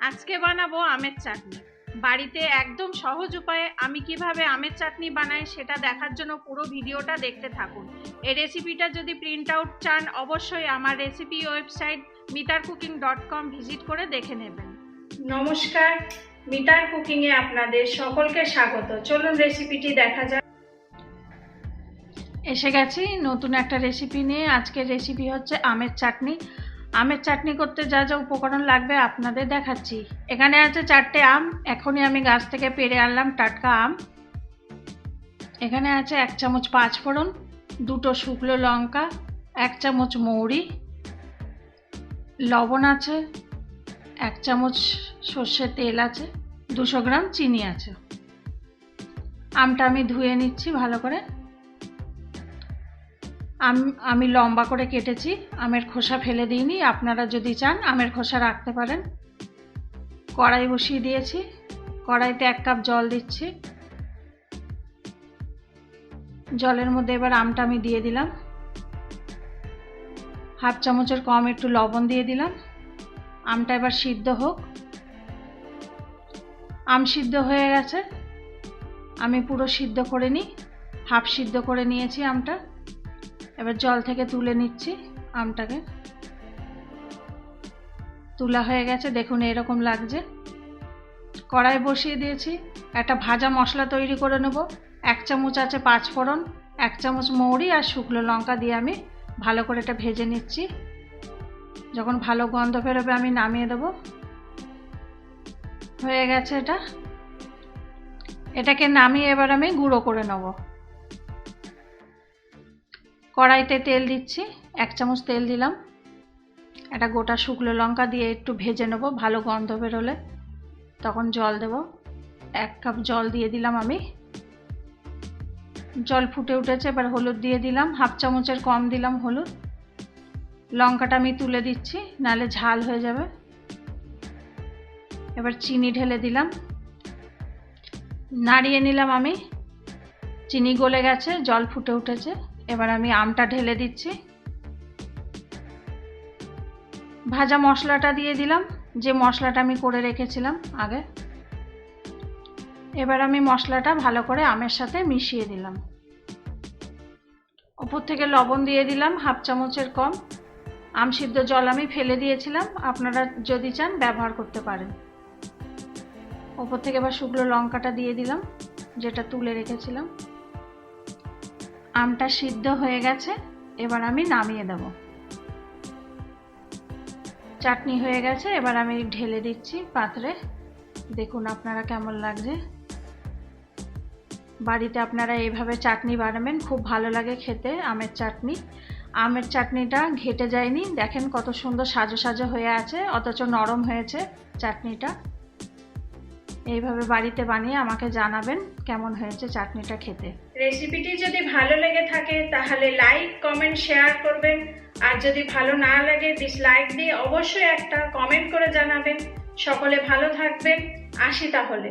আজকে বানাবো আমের চাটনি। বাড়িতে একদম সহজ উপায়ে আমি কিভাবে আমের চাটনি বানাই সেটা দেখার জন্য পুরো ভিডিওটা দেখতে থাকুন। এই রেসিপিটা যদি প্রিন্ট আউট চান অবশ্যই আমার রেসিপি ওয়েবসাইট mitarcooking.com ভিজিট করে দেখে নেবেন। নমস্কার, মিটার কুকিংয়ে আপনাদের সকলকে স্বাগত। চলুন রেসিপিটি দেখা যাক। এসে গেছি নতুন একটা রেসিপি নিয়ে। আজকের রেসিপি হচ্ছে আমের চাটনি। আমের চাটনি করতে যা যা উপকরণ লাগবে আপনাদের দেখাচ্ছি। এখানে আছে 4টে আম, এখনই আমি গাছ থেকে পেড়ে আনলাম টাটকা আম। এখানে আছে 1 চামচ 5 ফোড়ন, 2টো শুকনো লঙ্কা, 1 চামচ মৌরি, লবণ আছে, 1 চামচ সর্ষের তেল আছে, 200 গ্রাম চিনি আছে। আমটা আমি ধুয়ে নিচ্ছি ভালো করে। আমি লম্বা করে কেটেছি, আমের খোসা ফেলে দিইনি। আপনারা যদি চান আমের খোসা রাখতে পারেন। কড়াই বসিয়ে দিয়েছি, কড়াইতে 1 কাপ জল দিচ্ছি। জলের মধ্যে এবার আমটা আমি দিয়ে দিলাম। 1/2 চামচের কম একটু লবণ দিয়ে দিলাম। আমটা এবার সিদ্ধ হোক। আম সিদ্ধ হয়ে গেছে, আমি পুরো সিদ্ধ করে নিই, হাফ সিদ্ধ করে নিয়েছি আমটা। এবার জল থেকে তুলে নিচ্ছি আমটাকে। তোলা হয়ে গেছে, দেখুন এরকম লাগছে। কড়াই বসিয়ে দিয়েছি, একটা ভাজা মশলা তৈরি করে নেব। 1 চামচ আছে 5 ফোড়ন, 1 চামচ মৌরি আর শুকনো লঙ্কা দিয়ে আমি ভালো করে এটা ভেজে নিচ্ছি। যখন ভালো গন্ধ বেরোবে আমি নামিয়ে দেব। হয়ে গেছে এটাকে নামিয়ে এবার আমি গুঁড়ো করে নেব। কড়াইতে তেল দিচ্ছি, 1 চামচ তেল দিলাম। একটা গোটা শুকনো লঙ্কা দিয়ে একটু ভেজে নেব, ভালো গন্ধ বেরোলে তখন জল দেব। 1 কাপ জল দিয়ে দিলাম আমি। জল ফুটে উঠেছে, এবার হলুদ দিয়ে দিলাম, 1/2 চামচের কম দিলাম হলুদ। লঙ্কাটা আমি তুলে দিচ্ছি, নাহলে ঝাল হয়ে যাবে। এবার চিনি ঢেলে দিলাম, নাড়িয়ে নিলাম আমি। চিনি গলে গেছে, জল ফুটে উঠেছে। এবার আমি আমটা ঢেলে দিচ্ছি। ভাজা মশলাটা দিয়ে দিলাম, যে মশলাটা আমি করে রেখেছিলাম আগে। এবার আমি মশলাটা ভালো করে আমের সাথে মিশিয়ে দিলাম। ওপর থেকে লবণ দিয়ে দিলাম 1/2 চামচের কম। আম সিদ্ধ জল আমি ফেলে দিয়েছিলাম, আপনারা যদি চান ব্যবহার করতে পারেন। ওপর থেকে এবার শুকনো লঙ্কাটা দিয়ে দিলাম যেটা তুলে রেখেছিলাম। আমটা সিদ্ধ হয়ে গেছে, এবার আমি নামিয়ে দেব। চাটনি হয়ে গেছে, এবার আমি ঢেলে দিচ্ছি পাত্রে। দেখুন আপনারা কেমন লাগছে। বাড়িতে আপনারা এইভাবে চাটনি বানাবেন, খুব ভালো লাগে খেতে আমের চাটনি। আমের চাটনিটা ঘেটে যায়নি, দেখেন কত সুন্দর সাজো সাজো হয়ে আছে, অথচ নরম হয়েছে চাটনিটা। এইভাবে বাড়িতে বানিয়ে আমাকে জানাবেন কেমন হয়েছে চাটনিটা খেতে। রেসিপিটি যদি ভালো লেগে থাকে তাহলে লাইক, কমেন্ট, শেয়ার করবেন। আর যদি ভালো না লাগে ডিসলাইক দিয়ে অবশ্যই একটা কমেন্ট করে জানাবেন। সকলে ভালো থাকবেন, আসি তাহলে।